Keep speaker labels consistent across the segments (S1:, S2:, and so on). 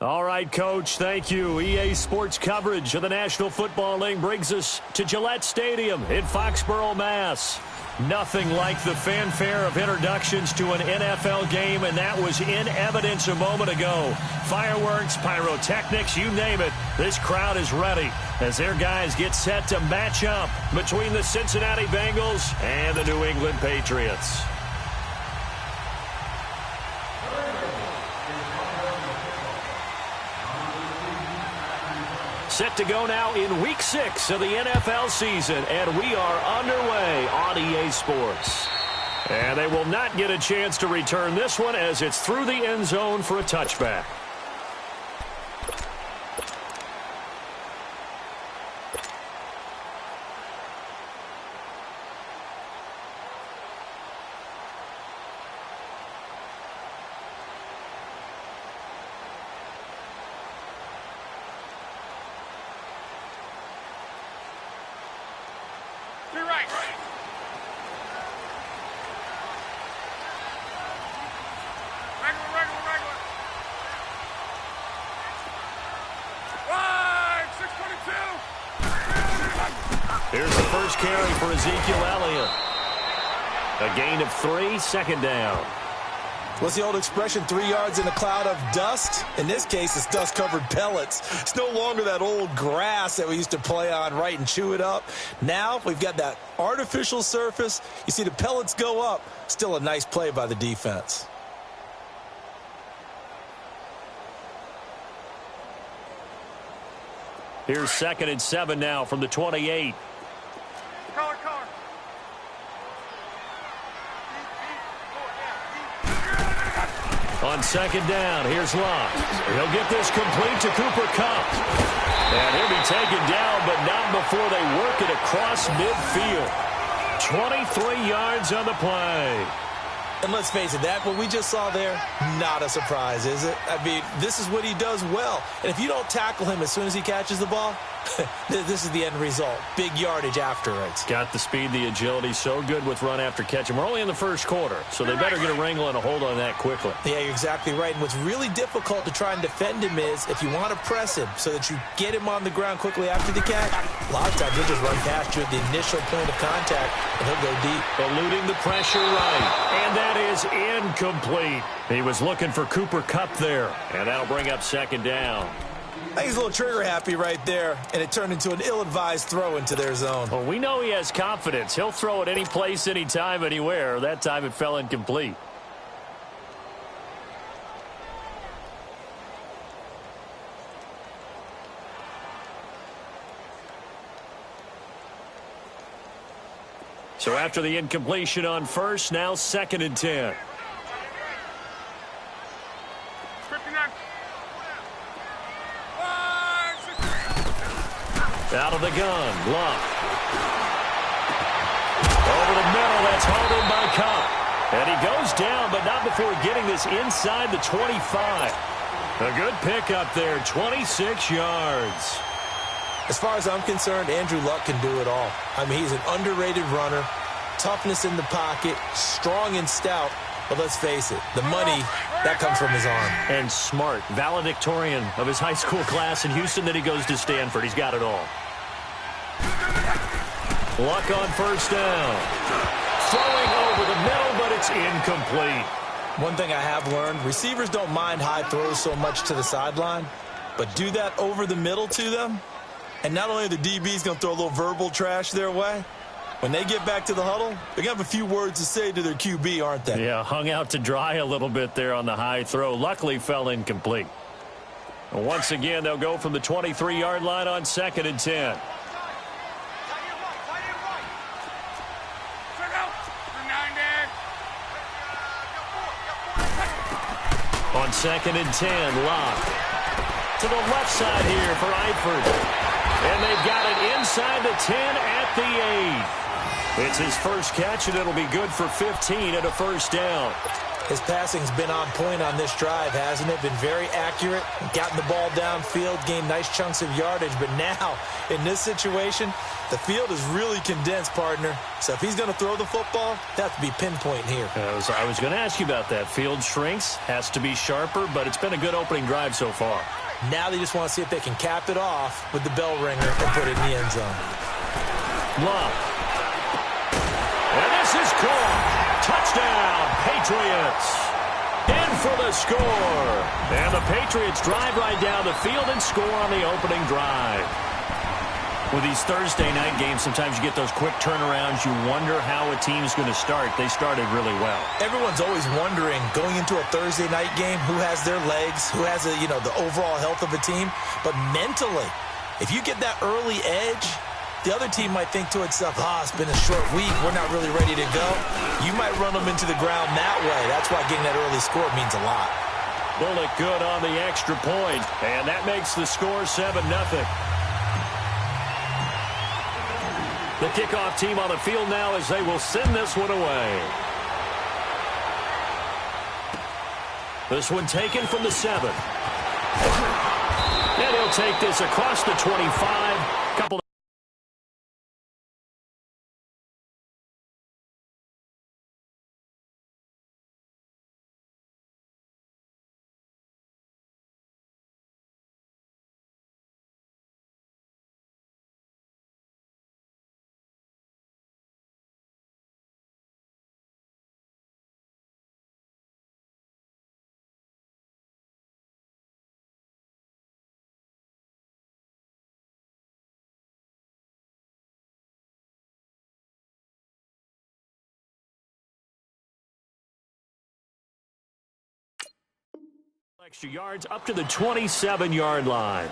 S1: All right, Coach, thank you. EA Sports coverage of the National Football League brings us to Gillette Stadium in Foxborough, Mass. Nothing like the fanfare of introductions to an NFL game, and that was in evidence a moment ago. Fireworks, pyrotechnics, you name it. This crowd is ready as their guys get set to match up between the Cincinnati Bengals and the New England Patriots. Set to go now in Week 6 of the NFL season, and we are underway on EA Sports. And they will not get a chance to return this one as it's through the end zone for a touchback. Here's the first carry for Ezekiel Elliott. A gain of 3, second down.
S2: What's the old expression, 3 yards in a cloud of dust? In this case, it's dust-covered pellets. It's no longer that old grass that we used to play on, right, and chew it up. Now we've got that artificial surface. You see the pellets go up. Still a nice play by the defense.
S1: Here's 2nd and 7 now from the 28. On 2nd down, here's Locke. He'll get this complete to Cooper Kupp. And he'll be taken down, but not before they work it across midfield. 23 yards on the play.
S2: And let's face it, that what we just saw there, not a surprise, is it? I mean, this is what he does well. And if you don't tackle him as soon as he catches the ball, this is the end result. Big yardage afterwards.
S1: Got the speed, the agility, so good with run after catch. And we're only in the first quarter, so they better get a wrangle and a hold on that quickly.
S2: Yeah, you're exactly right. And what's really difficult to try and defend him is if you want to press him so that you get him on the ground quickly after the catch, a lot of times he'll just run past you at the initial point of contact, and he'll go deep.
S1: Eluding the pressure right. And that is incomplete. He was looking for Cooper Kupp there. And that'll bring up 2nd down.
S2: I think he's a little trigger happy right there, and it turned into an ill-advised throw into their zone.
S1: Well, we know he has confidence. He'll throw it any place, anytime, anywhere. That time it fell incomplete. So after the incompletion on first, now 2nd and 10. Out of the gun, Locke. Over the middle, that's hauled in by Kupp. And he goes down, but not before getting this inside the 25. A good pickup there, 26 yards.
S2: As far as I'm concerned, Andrew Luck can do it all. I mean, he's an underrated runner, toughness in the pocket, strong and stout. But let's face it, the money, that comes from his arm.
S1: And smart, valedictorian of his high school class in Houston, then he goes to Stanford. He's got it all. Luck on first down. Throwing over the middle, but it's incomplete.
S2: One thing I have learned, receivers don't mind high throws so much to the sideline, but do that over the middle to them, and not only are the DBs going to throw a little verbal trash their way, when they get back to the huddle, they're going to have a few words to say to their QB, aren't they?
S1: Yeah, hung out to dry a little bit there on the high throw. Luckily, fell incomplete. And once again, they'll go from the 23-yard line on 2nd and 10. On 2nd and 10, Locke. To the left side here for Eifert. And they've got it inside the 10 at the 8. It's his first catch, and it'll be good for 15 and a first down.
S2: His passing's been on point on this drive, hasn't it? Been very accurate, gotten the ball downfield, gained nice chunks of yardage. But now, in this situation, the field is really condensed, partner. So if he's going to throw the football, that has to be pinpoint here.
S1: I was going to ask you about that. Field shrinks, has to be sharper, but it's been a good opening drive so far.
S2: Now they just want to see if they can cap it off with the bell ringer and put it in the end zone.
S1: Love. And this is caught. Touchdown, Patriots. In for the score. And the Patriots drive right down the field and score on the opening drive. With these Thursday night games, sometimes you get those quick turnarounds. You wonder how a team's going to start. They started really well.
S2: Everyone's always wondering, going into a Thursday night game, who has their legs, who has the overall health of a team. But mentally, if you get that early edge, the other team might think to itself, it's been a short week. We're not really ready to go. You might run them into the ground that way. That's why getting that early score means a lot.
S1: Bullock good on the extra point. And that makes the score 7-0. The kickoff team on the field now as they will send this one away. This one taken from the 7. And he'll take this across the 25. Couple extra yards up to the 27-yard line.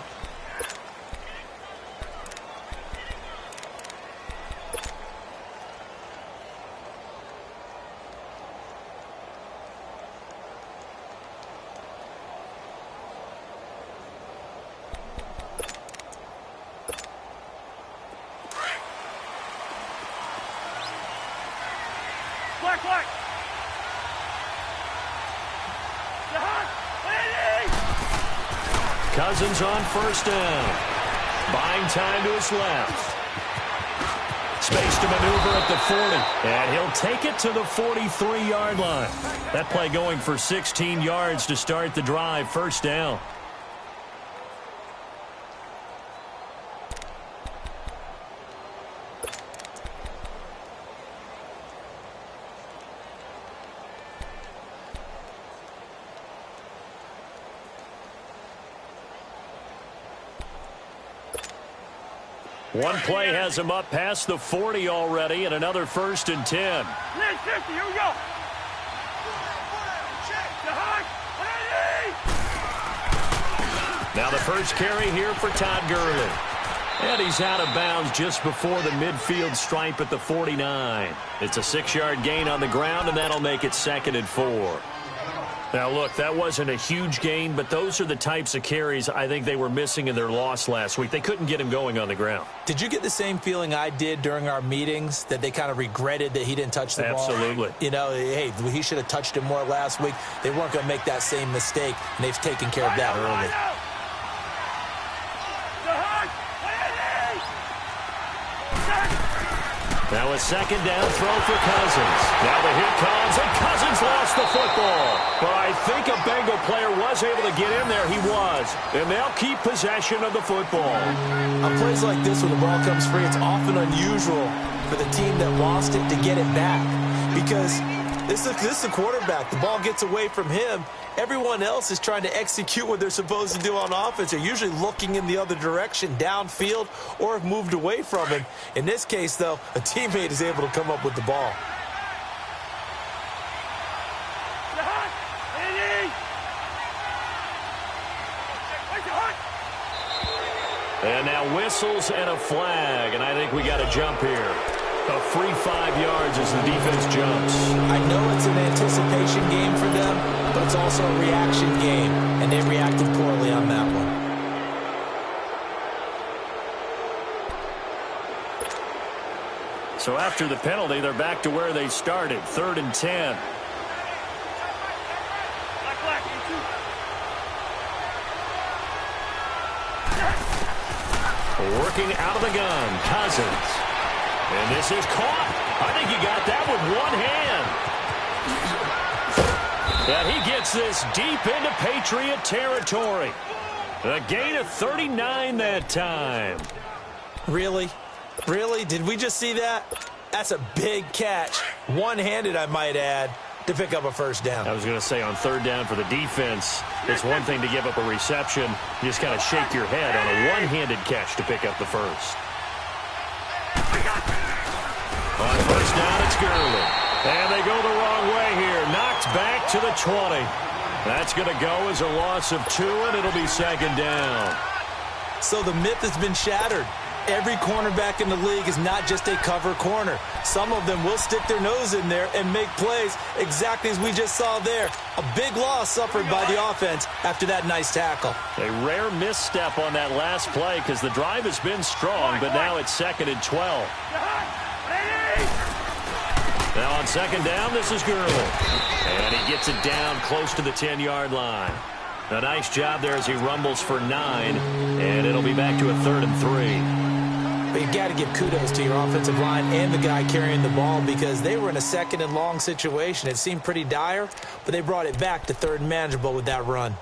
S3: Black.
S1: Cousins on first down. Buying time to his left. Space to maneuver at the 40. And he'll take it to the 43-yard line. That play going for 16 yards to start the drive. First down. One play has him up past the 40 already, and another 1st and 10.
S3: Here we go.
S1: Now the first carry here for Todd Gurley. And he's out of bounds just before the midfield stripe at the 49. It's a 6-yard gain on the ground, and that'll make it 2nd and 4. Now, look, that wasn't a huge gain, but those are the types of carries I think they were missing in their loss last week. They couldn't get him going on the ground.
S2: Did you get the same feeling I did during our meetings, that they kind of regretted that he didn't touch the ball?
S1: Absolutely.
S2: Hey, he should have touched it more last week. They weren't going to make that same mistake, and they've taken care of that early.
S1: Now a 2nd down throw for Cousins. Now the hit comes, and Cousins lost the football. But I think a Bengal player was able to get in there. He was. And they'll keep possession of the football.
S2: On plays like this, when the ball comes free, it's often unusual for the team that lost it to get it back. Because this is the quarterback. The ball gets away from him. Everyone else is trying to execute what they're supposed to do on offense. They're usually looking in the other direction, downfield, or have moved away from him. In this case, though, a teammate is able to come up with the ball.
S1: And now whistles and a flag, and I think we got a jump here. A free 5 yards as the defense jumps.
S2: I know it's an anticipation game for them, but it's also a reaction game, and they reacted poorly on that one.
S1: So after the penalty, they're back to where they started, 3rd and 10. Working out of the gun, Cousins. And this is caught. I think he got that with one hand. And he gets this deep into Patriot territory. A gain of 39 that time.
S2: Really? Really? Did we just see that? That's a big catch. One-handed, I might add, to pick up a first down.
S1: I was going to say on third down for the defense, it's one thing to give up a reception. You just kind of shake your head on a one-handed catch to pick up the first. On first down, it's Gurley. And they go the wrong way here. Knocked back to the 20. That's going to go as a loss of 2, and it'll be second down.
S2: So the myth has been shattered. Every cornerback in the league is not just a cover corner. Some of them will stick their nose in there and make plays exactly as we just saw there. A big loss suffered by the offense after that nice tackle.
S1: A rare misstep on that last play because the drive has been strong, but now it's 2nd and 12. Now on second down, this is Gurley. And he gets it down close to the 10-yard line. A nice job there as he rumbles for 9, and it'll be back to a 3rd and 3.
S2: But you've got to give kudos to your offensive line and the guy carrying the ball because they were in a 2nd and long situation. It seemed pretty dire, but they brought it back to 3rd and manageable with that run.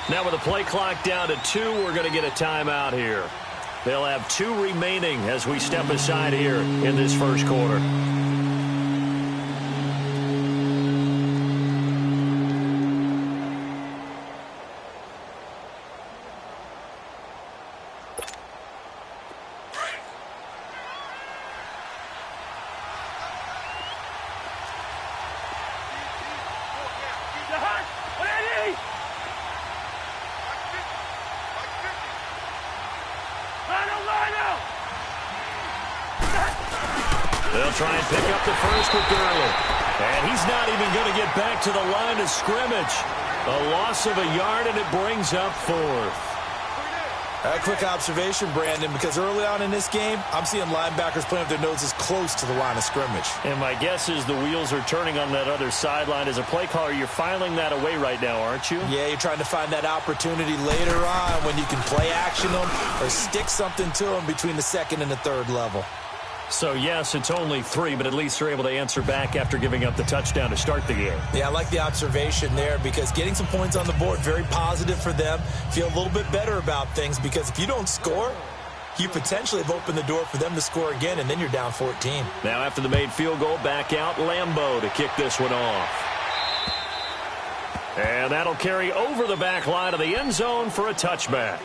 S1: Now with the play clock down to 2, we're going to get a timeout here. They'll have 2 remaining as we step aside here in this first quarter. They'll try and pick up the first with Gurley. And he's not even going to get back to the line of scrimmage. A loss of a yard, and it brings up 4th.
S2: A quick observation, Brandon, because early on in this game, I'm seeing linebackers playing with their noses close to the line of scrimmage.
S1: And my guess is the wheels are turning on that other sideline. As a play caller, you're filing that away right now, aren't you?
S2: Yeah, you're trying to find that opportunity later on when you can play action them or stick something to them between the 2nd and the 3rd level.
S1: So, yes, it's only 3, but at least they're able to answer back after giving up the touchdown to start the game.
S2: Yeah, I like the observation there because getting some points on the board, very positive for them. Feel a little bit better about things because if you don't score, you potentially have opened the door for them to score again, and then you're down 14.
S1: Now after the made field goal, back out Lambeau to kick this one off. And that'll carry over the back line of the end zone for a touchback.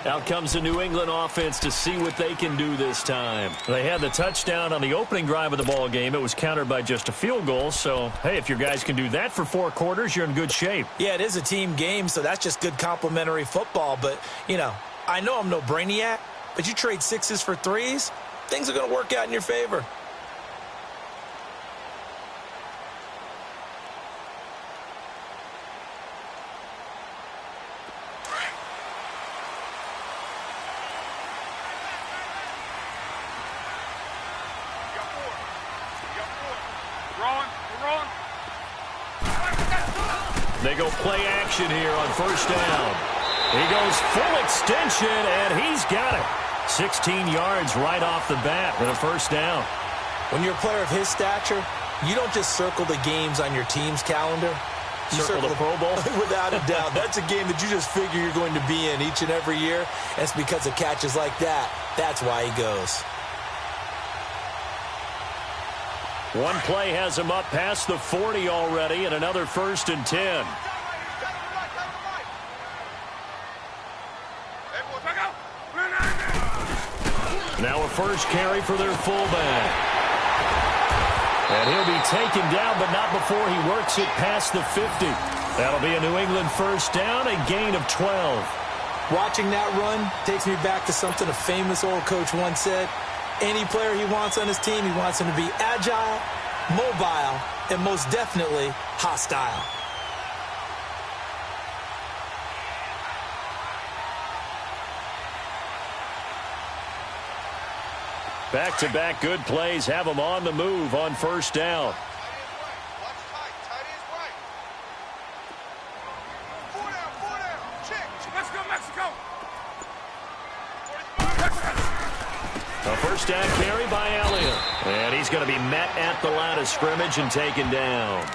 S1: Out comes the New England offense to see what they can do this time. They had the touchdown on the opening drive of the ball game. It was countered by just a field goal. So, hey, if your guys can do that for 4 quarters, you're in good shape.
S2: Yeah, it is a team game, so that's just good complimentary football. But, you know, I know I'm no brainiac, but you trade 6s for 3s, things are going to work out in your favor.
S1: They go play action here on first down. He goes full extension, and he's got it. 16 yards right off the bat with a first down.
S2: When you're a player of his stature, you don't just circle the games on your team's calendar. You
S1: circle the Pro Bowl?
S2: Without a doubt. That's a game that you just figure you're going to be in each and every year. And it's because of catches like that. That's why he goes.
S1: One play has him up past the 40 already, and another 1st and 10. Now a first carry for their fullback. And he'll be taken down, but not before he works it past the 50. That'll be a New England first down, a gain of 12.
S2: Watching that run takes me back to something a famous old coach once said. Any player he wants on his team, he wants him to be agile, mobile, and most definitely hostile.
S1: Back-to-back good plays have them on the move on first down. A first down carry by Elliott. And he's going to be met at the line of scrimmage and taken down.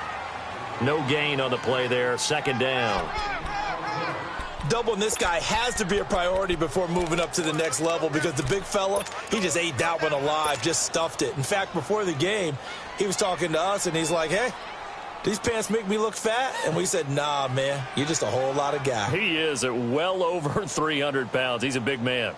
S1: No gain on the play there. Second down.
S2: Doubling this guy has to be a priority before moving up to the next level because the big fella, he just ate that one alive, just stuffed it. In fact, before the game, he was talking to us, and he's like, hey, these pants make me look fat? And we said, nah, man, you're just a whole lot of guy.
S1: He is at well over 300 pounds. He's a big man.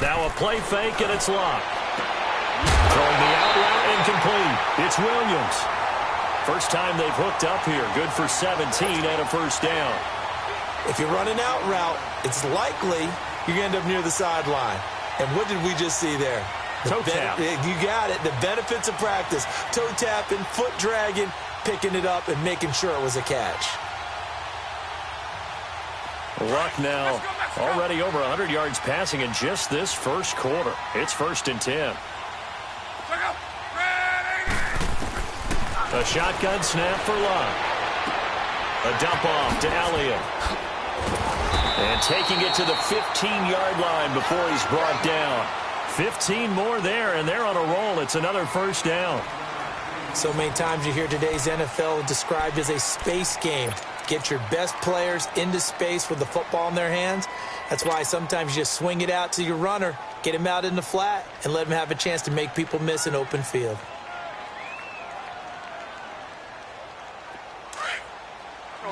S1: Now a play fake, and it's locked. Throwing the out route incomplete. It's Williams. First time they've hooked up here. Good for 17 and a first down.
S2: If you're running out route, it's likely you're going to end up near the sideline. And what did we just see there?
S1: Toe tap.
S2: You got it. The benefits of practice. Toe tapping, foot dragging, picking it up, and making sure it was a catch.
S1: Luck now already over 100 yards passing in just this first quarter. It's 1st and 10. A shotgun snap for Luck. A dump off to Elliott. And taking it to the 15-yard line before he's brought down. 15 more there, and they're on a roll. It's another first down.
S2: So many times you hear today's NFL described as a space game. Get your best players into space with the football in their hands. That's why sometimes you just swing it out to your runner, get him out in the flat, and let him have a chance to make people miss an open field.
S3: Go.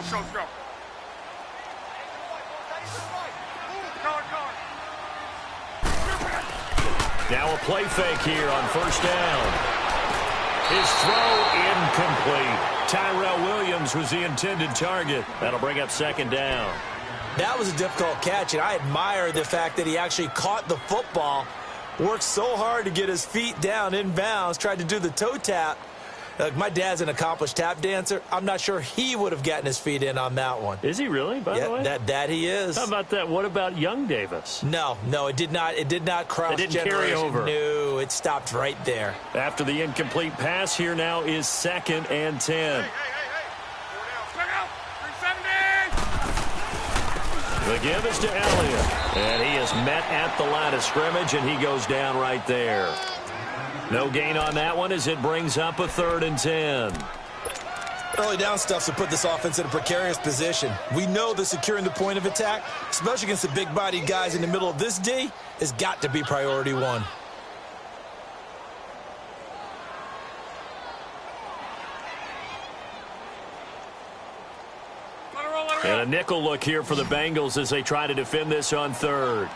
S1: Now a play fake here on first down. His throw incomplete. Tyrell Williams was the intended target. That'll bring up second down.
S2: That was a difficult catch, and I admire the fact that he actually caught the football, worked so hard to get his feet down in bounds, tried to do the toe tap. My dad's an accomplished tap dancer. I'm not sure he would have gotten his feet in on that one.
S1: Is he really, by the way?
S2: That he is.
S1: How about that? What about young Davis?
S2: No, it did not. It did not cross.
S1: It didn't carry over.
S2: No, it stopped right there.
S1: After the incomplete pass, here now is 2nd and 10. The give is to Elliott, and he is met at the line of scrimmage, and he goes down right there. No gain on that one as it brings up a 3rd and 10.
S2: Early down stuff to put this offense in a precarious position. We know that securing the point of attack, especially against the big-bodied guys in the middle of this D, has got to be priority one.
S1: And a nickel look here for the Bengals as they try to defend this on 3rd.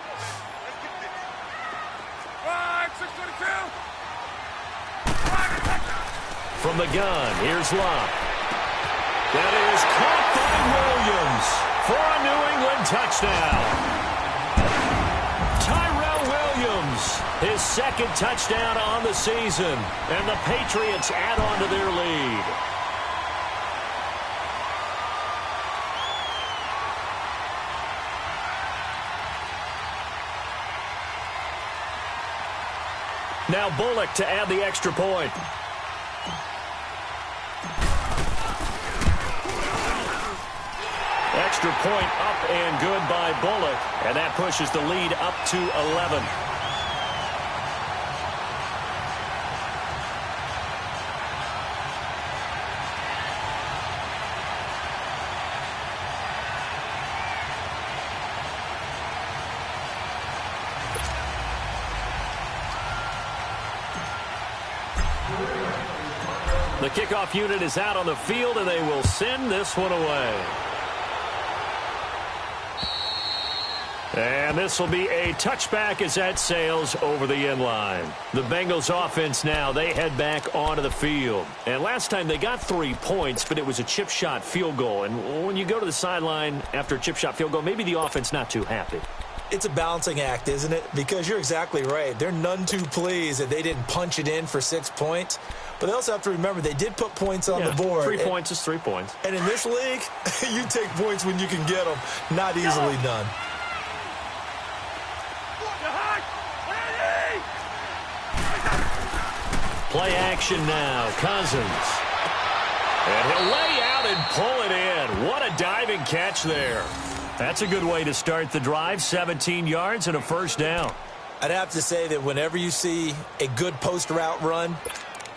S1: From the gun, here's Luck. That is caught by Williams for a New England touchdown. Tyrell Williams, his 2nd touchdown on the season, and the Patriots add on to their lead. Now Bullock to add the extra point. Extra point up and good by Bullock, and that pushes the lead up to 11. The kickoff unit is out on the field, and they will send this one away. And this will be a touchback as that sails over the end line. The Bengals offense now, they head back onto the field. And last time they got 3 points, but it was a chip shot field goal. And when you go to the sideline after a chip shot field goal, maybe the offense not too happy.
S2: It's a balancing act, isn't it? Because you're exactly right. They're none too pleased that they didn't punch it in for 6 points. But they also have to remember they did put points on the board.
S1: 3 points is 3 points.
S2: And in this league, you take points when you can get them. Not easily done.
S1: Play action now. Cousins. And he'll lay out and pull it in. What a diving catch there. That's a good way to start the drive. 17 yards and a first down.
S2: I'd have to say that whenever you see a good post route run,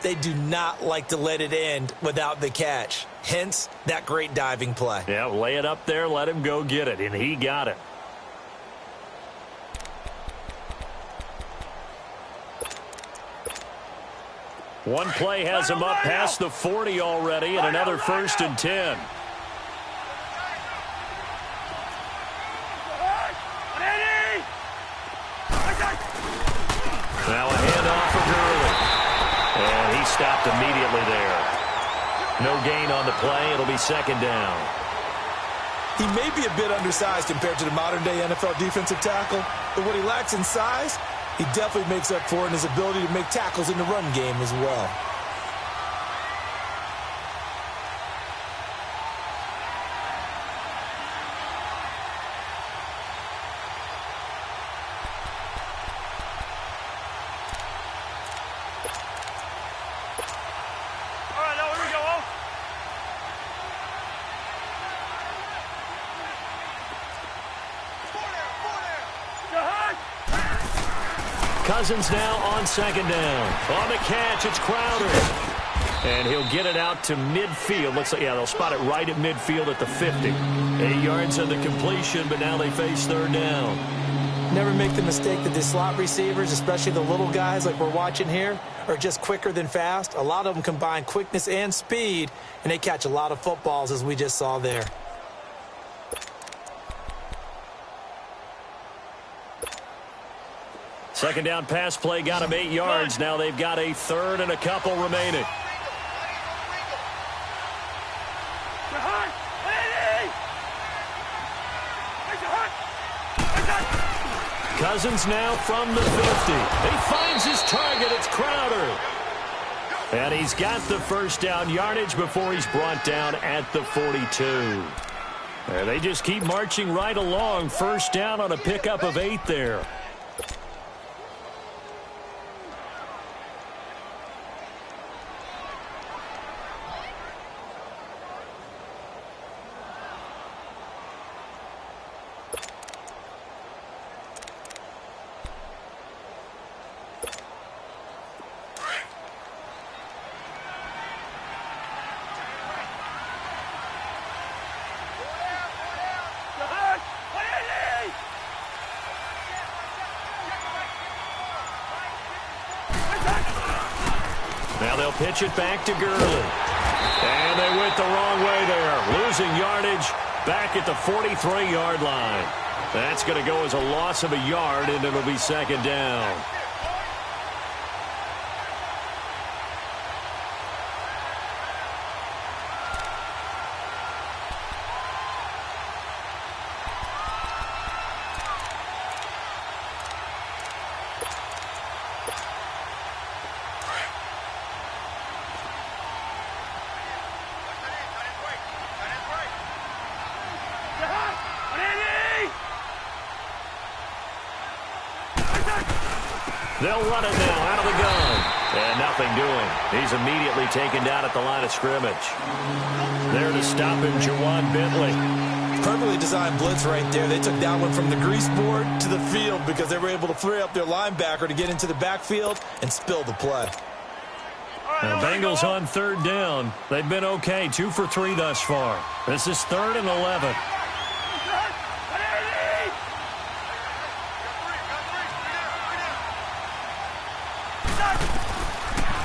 S2: they do not like to let it end without the catch. Hence, that great diving play.
S1: Yeah, lay it up there, let him go get it, and he got it. One play has him up past the 40 already, and another 1st and 10. Now a handoff for Gurley. And he stopped immediately there. No gain on the play. It'll be 2nd down.
S2: He may be a bit undersized compared to the modern-day NFL defensive tackle, but what he lacks in size, he definitely makes up for it in his ability to make tackles in the run game as well.
S1: Cousins now on 2nd down. On the catch, it's Crowder. And he'll get it out to midfield. Looks like, yeah, they'll spot it right at midfield at the 50. 8 yards on the completion, but now they face 3rd down.
S2: Never make the mistake that the slot receivers, especially the little guys like we're watching here, are just quicker than fast. A lot of them combine quickness and speed, and they catch a lot of footballs, as we just saw there.
S1: Second down pass play got him 8 yards. Now they've got a 3rd and a couple remaining. Cousins now from the 50. He finds his target. It's Crowder. And he's got the 1st down yardage before he's brought down at the 42. And they just keep marching right along. 1st down on a pickup of 8 there. Now they'll pitch it back to Gurley. And they went the wrong way there. Losing yardage back at the 43-yard line. That's going to go as a loss of a yard, and it'll be 2nd down. They'll run it now out of the gun. And nothing doing. He's immediately taken down at the line of scrimmage. There to stop him, Ja'Whaun Bentley.
S2: Perfectly designed blitz right there. They took that one from the grease board to the field because they were able to free up their linebacker to get into the backfield and spill the play.
S1: Now, Bengals on 3rd down. They've been okay. 2 for 3 thus far. This is 3rd and 11.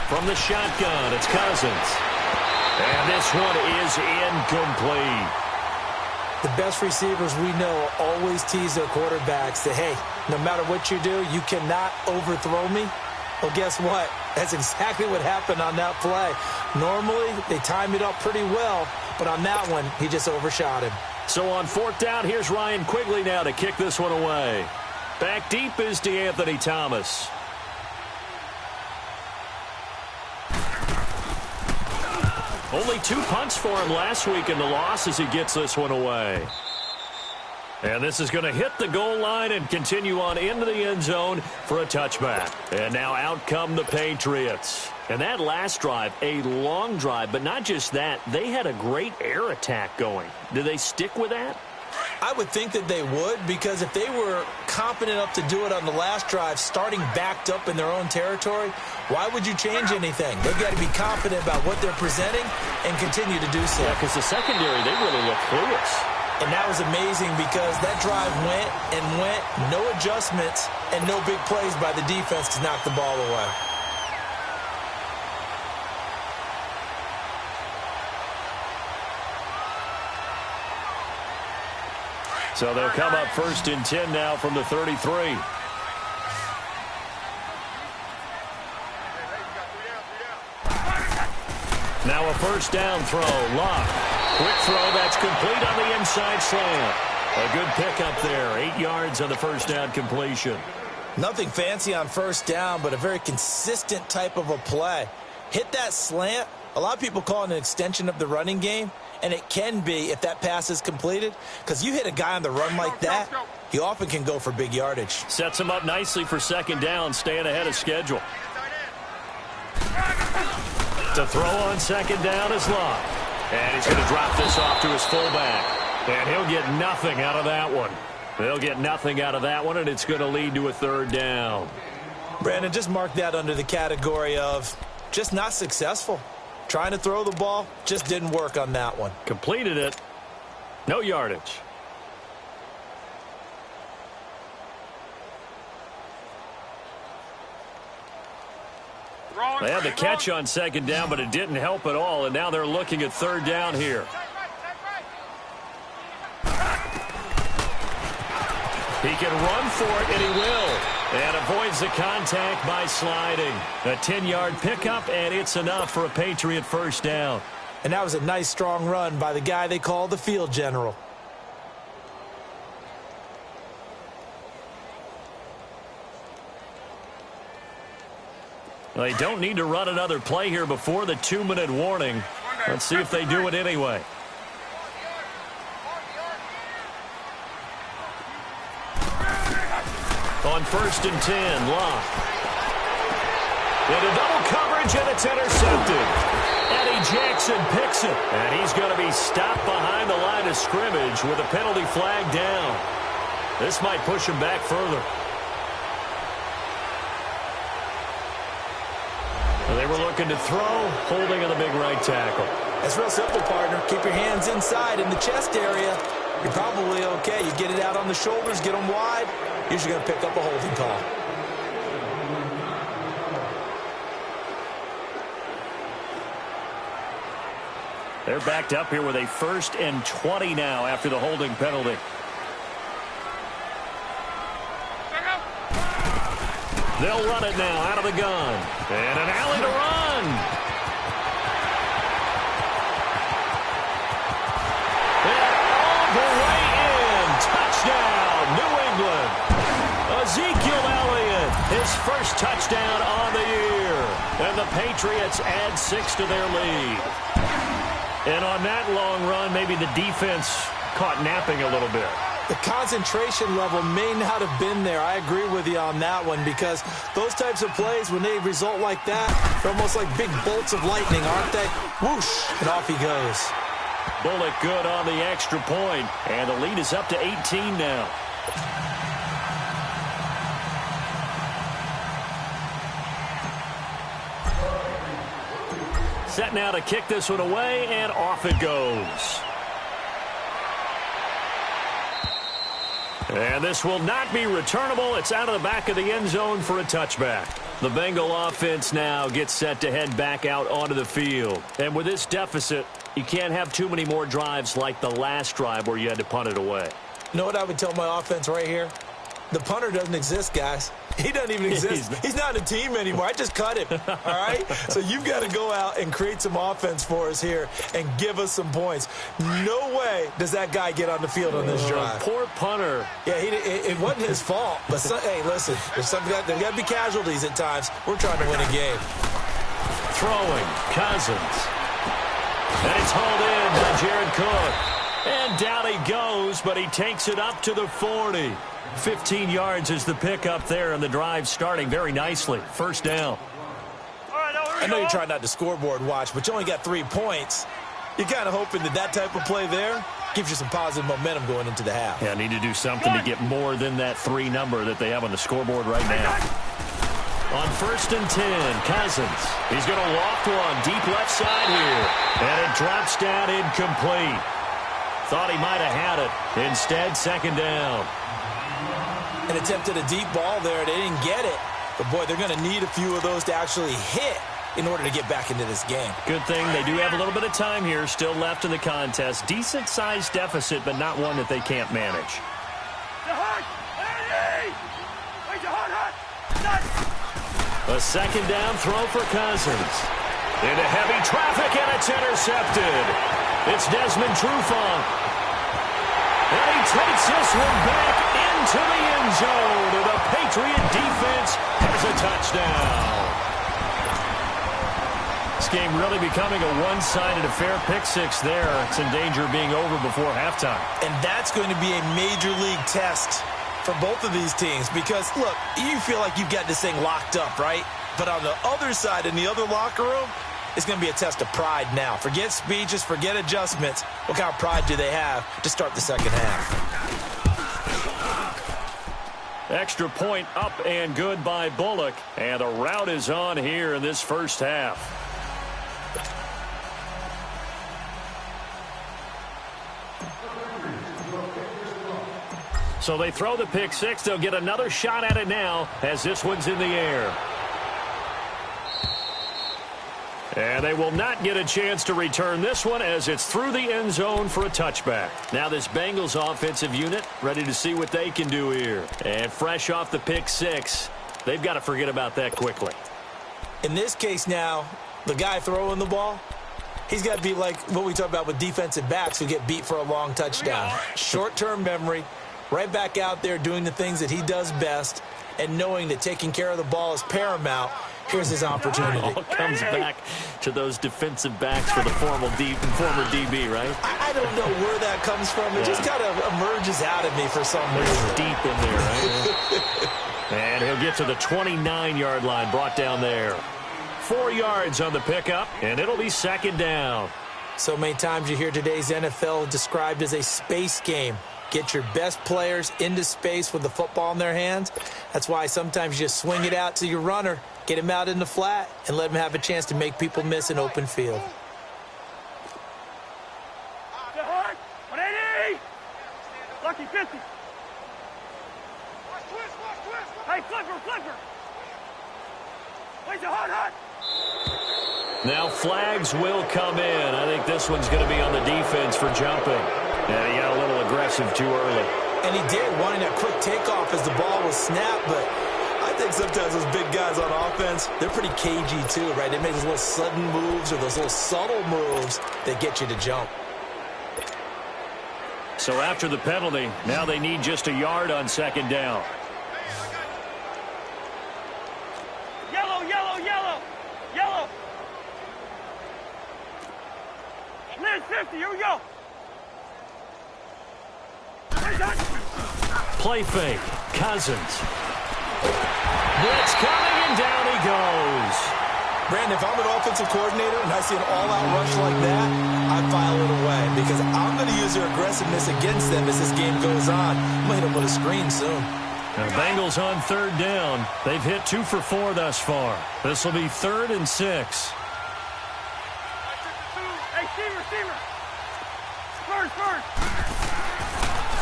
S1: From the shotgun, it's Cousins. And this one is incomplete.
S2: The best receivers we know always tease their quarterbacks that, hey, no matter what you do, you cannot overthrow me. Well, guess what? That's exactly what happened on that play. Normally, they time it up pretty well, but on that one, he just overshot him.
S1: So on 4th down, here's Ryan Quigley now to kick this one away. Back deep is DeAnthony Thomas. Only 2 punts for him last week in the loss as he gets this one away. And this is going to hit the goal line and continue on into the end zone for a touchback. And now out come the Patriots. And that last drive, a long drive, but not just that, they had a great air attack going. Do they stick with that?
S2: I would think that they would, because if they were confident enough to do it on the last drive, starting backed up in their own territory, why would you change anything? They've got to be confident about what they're presenting and continue to do so.
S1: Yeah, because the secondary, they really look clueless.
S2: And that was amazing because that drive went and went, no adjustments, and no big plays by the defense to knock the ball away.
S1: So they'll come up 1st and 10 now from the 33. Now a 1st down throw. Locke. Quick throw that's complete on the inside slant. A good pickup there. 8 yards on the 1st down completion.
S2: Nothing fancy on 1st down, but a very consistent type of a play. Hit that slant. A lot of people call it an extension of the running game. And it can be if that pass is completed, because you hit a guy on the run like that, he often can go for big yardage.
S1: Sets him up nicely for 2nd down, staying ahead of schedule. To throw on 2nd down is Locke. And he's going to drop this off to his fullback. And he'll get nothing out of that one. They'll get nothing out of that one, and it's going to lead to a 3rd down.
S2: Brandon, just mark that under the category of just not successful. Trying to throw the ball, just didn't work on that one.
S1: Completed it. No yardage. They had the catch on 2nd down, but it didn't help at all, and now they're looking at 3rd down here. He can run for it, and he will. And avoids the contact by sliding. A 10-yard pickup, and it's enough for a Patriot 1st down.
S2: And that was a nice, strong run by the guy they call the field general.
S1: They don't need to run another play here before the 2-minute warning. Let's see if they do it anyway. On 1st and 10, Locke. Into double coverage, and it's intercepted. Eddie Jackson picks it, and he's going to be stopped behind the line of scrimmage with a penalty flag down. This might push him back further. They were looking to throw, holding on the big right tackle.
S2: It's real simple, partner. Keep your hands inside in the chest area. You're probably okay. You get it out on the shoulders, get them wide. Usually going to pick up a holding call.
S1: They're backed up here with a 1st and 20 now after the holding penalty. They'll run it now out of the gun. And an alley to run. And all the way in. Touchdown, New England. Ezekiel Elliott, his 1st touchdown on the year. And the Patriots add 6 to their lead. And on that long run, maybe the defense caught napping a little bit.
S2: The concentration level may not have been there. I agree with you on that one, because those types of plays, when they result like that, they're almost like big bolts of lightning, aren't they? Whoosh, and off he goes.
S1: Bullock good on the extra point, and the lead is up to 18 now. Set now to kick this one away, and off it goes. And this will not be returnable. It's out of the back of the end zone for a touchback. The Bengal offense now gets set to head back out onto the field. And with this deficit, you can't have too many more drives like the last drive where you had to punt it away.
S2: You know what I would tell my offense right here? The punter doesn't exist, guys. He doesn't even exist. He's not a team anymore. I just cut him, all right? So you've got to go out and create some offense for us here and give us some points. No way does that guy get on the field on this drive.
S1: Poor punter.
S2: Yeah, it wasn't his fault. But, hey, listen, there's got to be casualties at times. We're trying to win a game.
S1: Throwing, Cousins. And it's hauled in by Jared Cook. And down he goes, but he takes it up to the 40. 15 yards is the pickup there, and the drive starting very nicely. First down.
S2: I know you're trying not to scoreboard watch, but you only got 3 points. You're kind of hoping that type of play there gives you some positive momentum going into the half.
S1: Yeah, need to do something to get more than that 3 number that they have on the scoreboard right now. On 1st and 10, Cousins. He's going to loft one deep left side here. And it drops down incomplete. Thought he might have had it. Instead, second down.
S2: And attempted a deep ball there. They didn't get it. But, boy, they're going to need a few of those to actually hit in order to get back into this game.
S1: Good thing they do have a little bit of time here still left in the contest. Decent-sized deficit, but not one that they can't manage. A second down throw for Cousins. Into heavy traffic, and it's intercepted. It's Desmond Trufant. And he takes this one back into the end zone. And the Patriot defense has a touchdown. This game really becoming a one-sided affair. Pick 6 there. It's in danger of being over before halftime.
S2: And that's going to be a major league test for both of these teams because, look, you feel like you've got this thing locked up, right? But on the other side, in the other locker room, it's going to be a test of pride now. Forget speeches, forget adjustments. What kind of pride do they have to start the second half?
S1: Extra point up and good by Bullock. And the route is on here in this first half. So they throw the pick 6. They'll get another shot at it now as this one's in the air. And they will not get a chance to return this one as it's through the end zone for a touchback. Now this Bengals offensive unit ready to see what they can do here. And fresh off the pick 6, they've got to forget about that quickly.
S2: In this case now, the guy throwing the ball, he's got to be like what we talk about with defensive backs who get beat for a long touchdown. Short-term memory, right back out there doing the things that he does best and knowing that taking care of the ball is paramount. Here's his opportunity.
S1: It all comes back to those defensive backs for the former DB, right?
S2: I don't know where that comes from. It just kind of emerges out of me for some reason.
S1: Deep in there, right? And he'll get to the 29-yard line, brought down there. 4 yards on the pickup, and it'll be second down.
S2: So many times you hear today's NFL described as a space game. Get your best players into space with the football in their hands. That's why sometimes you just swing it out to your runner, get him out in the flat, and let him have a chance to make people miss an open field.
S3: 180! Lucky 50. Hey, flipper! Where's the hot?
S1: Now flags will come in. I think this one's going to be on the defense for jumping. And he got a little aggressive too early.
S2: And he did, wanting that quick takeoff as the ball was snapped, but I think sometimes those big guys on offense, they're pretty cagey too, right? They make those little sudden moves or those little subtle moves that get you to jump.
S1: So after the penalty, now they need just a yard on second down.
S3: Yellow! Clear 50, here we go!
S1: Play fake. Cousins. Blitz coming, and down he goes.
S2: Brandon, if I'm an offensive coordinator and I see an all-out rush like that, I file it away because I'm going to use their aggressiveness against them as this game goes on. I'm going to hit them with a screen soon.
S1: The Bengals on third down. They've hit 2 for 4 thus far. This will be 3rd and 6.
S3: Hey, Steamer! First!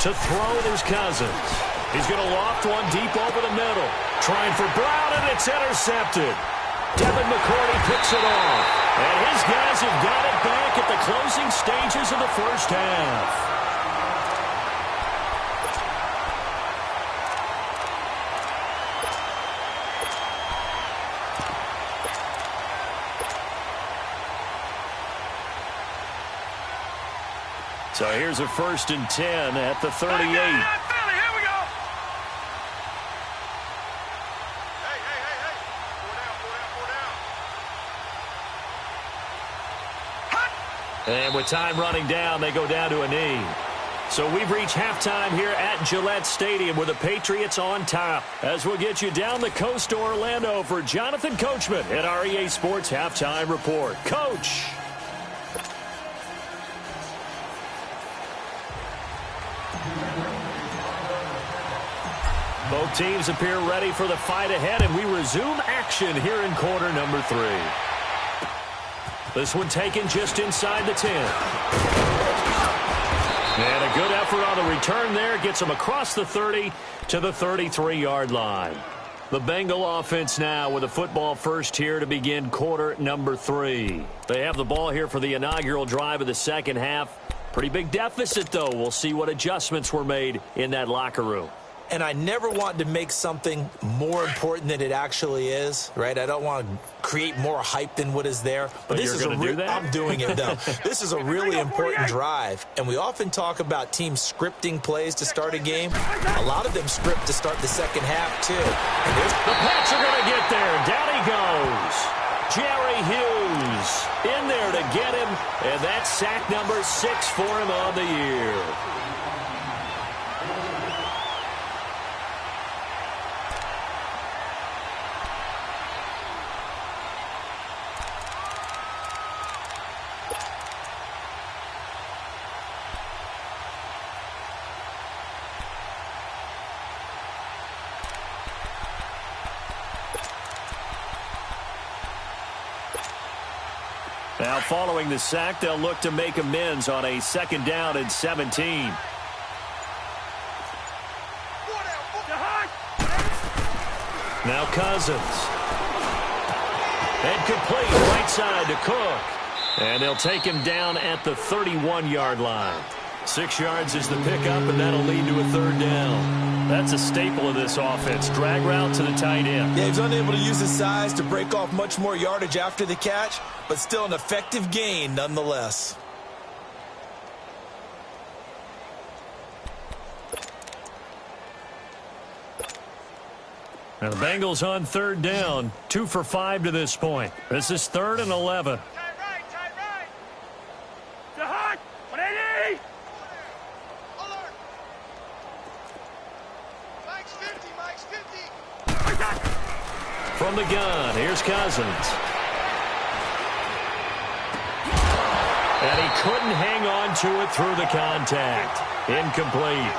S1: To throw it is Cousins. He's going to loft one deep over the middle. Trying for Brown, and it's intercepted. Devin McCourty picks it off. And his guys have got it back at the closing stages of the first half. So here's a 1st and 10 at the 38. And with time running down, they go down to a knee. So we've reached halftime here at Gillette Stadium with the Patriots on top. As we'll get you down the coast to Orlando for Jonathan Coachman at our EA Sports Halftime Report. Coach. Both teams appear ready for the fight ahead, and we resume action here in quarter number 3. This one taken just inside the 10. And a good effort on the return there. Gets them across the 30 to the 33-yard line. The Bengal offense now with a football first here to begin quarter number 3. They have the ball here for the inaugural drive of the second half. Pretty big deficit, though. We'll see what adjustments were made in that locker room.
S2: And I never want to make something more important than it actually is, right? I don't want to create more hype than what is there. But this is I'm doing it, though. This is a really important drive. And we often talk about teams scripting plays to start a game. A lot of them script to start the second half, too. And
S1: the Pats are going to get there. Down he goes. Jerry Hughes in there to get him. And that's sack number 6 for him on the year. Now, following the sack, they'll look to make amends on a 2nd down and 17. Now Cousins. And complete right side to Cook. And they'll take him down at the 31-yard line. 6 yards is the pickup, and that'll lead to a 3rd down. That's a staple of this offense. Drag route to the tight end.
S2: Yeah, he's unable to use his size to break off much more yardage after the catch, but still an effective gain nonetheless.
S1: Now the Bengals on 3rd down. 2 for 5 to this point. This is 3rd and 11. From the gun, here's Cousins. And he couldn't hang on to it through the contact. Incomplete.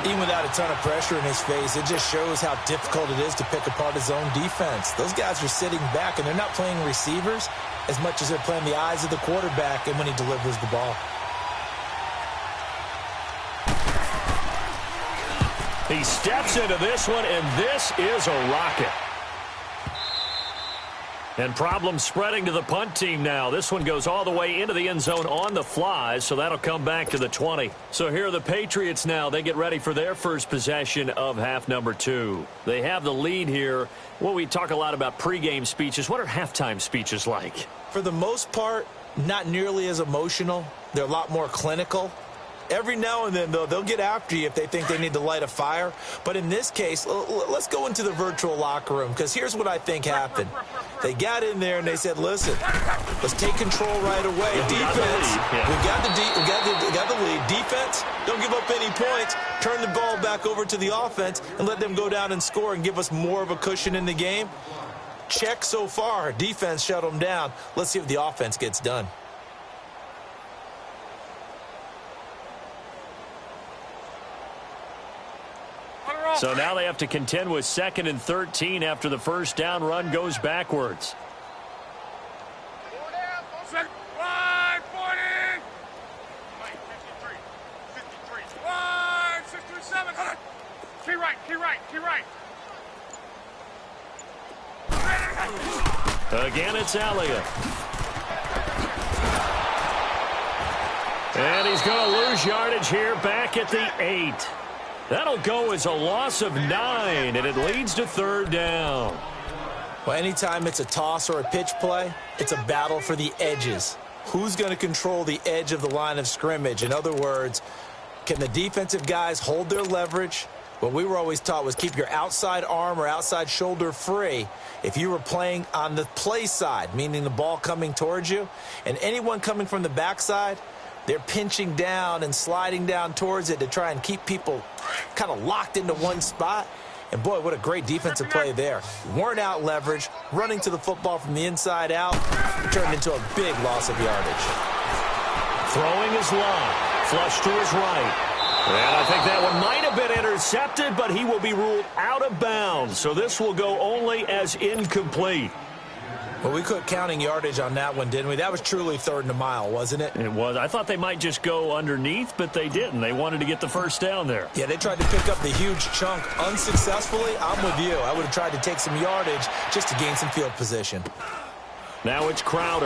S2: Even without a ton of pressure in his face, it just shows how difficult it is to pick apart his own defense. Those guys are sitting back, and they're not playing receivers as much as they're playing the eyes of the quarterback and when he delivers the ball.
S1: He steps into this one, and this is a rocket. And problems spreading to the punt team now. This one goes all the way into the end zone on the fly, so that'll come back to the 20. So here are the Patriots now. They get ready for their first possession of half number 2. They have the lead here. Well, we talk a lot about pregame speeches. What are halftime speeches like?
S2: For the most part, not nearly as emotional. They're a lot more clinical. Every now and then, though, they'll get after you if they think they need to light a fire. But in this case, let's go into the virtual locker room, because here's what I think happened. They got in there and they said, listen, let's take control right away. Defense, we got the lead. Defense, don't give up any points. Turn the ball back over to the offense and let them go down and score and give us more of a cushion in the game. Check so far. Defense shut them down. Let's see if the offense gets done.
S1: So now they have to contend with 2nd and 13 after the first down run goes backwards.
S3: Key right.
S1: Again, it's Elliott. And he's going to lose yardage here back at the 8. That'll go as a loss of 9, and it leads to 3rd down.
S2: Well, anytime it's a toss or a pitch play, it's a battle for the edges. Who's going to control the edge of the line of scrimmage? In other words, can the defensive guys hold their leverage? What we were always taught was keep your outside arm or outside shoulder free if you were playing on the play side, meaning the ball coming towards you. And anyone coming from the backside, they're pinching down and sliding down towards it to try and keep people kind of locked into one spot. And, boy, what a great defensive play there. Weren't out leverage, running to the football from the inside out, turned into a big loss of yardage.
S1: Throwing his line, flush to his right. And I think that one might have been intercepted, but he will be ruled out of bounds. So this will go only as incomplete.
S2: Well, we quit counting yardage on that one, didn't we? That was truly 3rd and a mile, wasn't it?
S1: It was. I thought they might just go underneath, but they didn't. They wanted to get the first down there.
S2: Yeah, they tried to pick up the huge chunk unsuccessfully. I'm with you. I would have tried to take some yardage just to gain some field position.
S1: Now it's Crowder.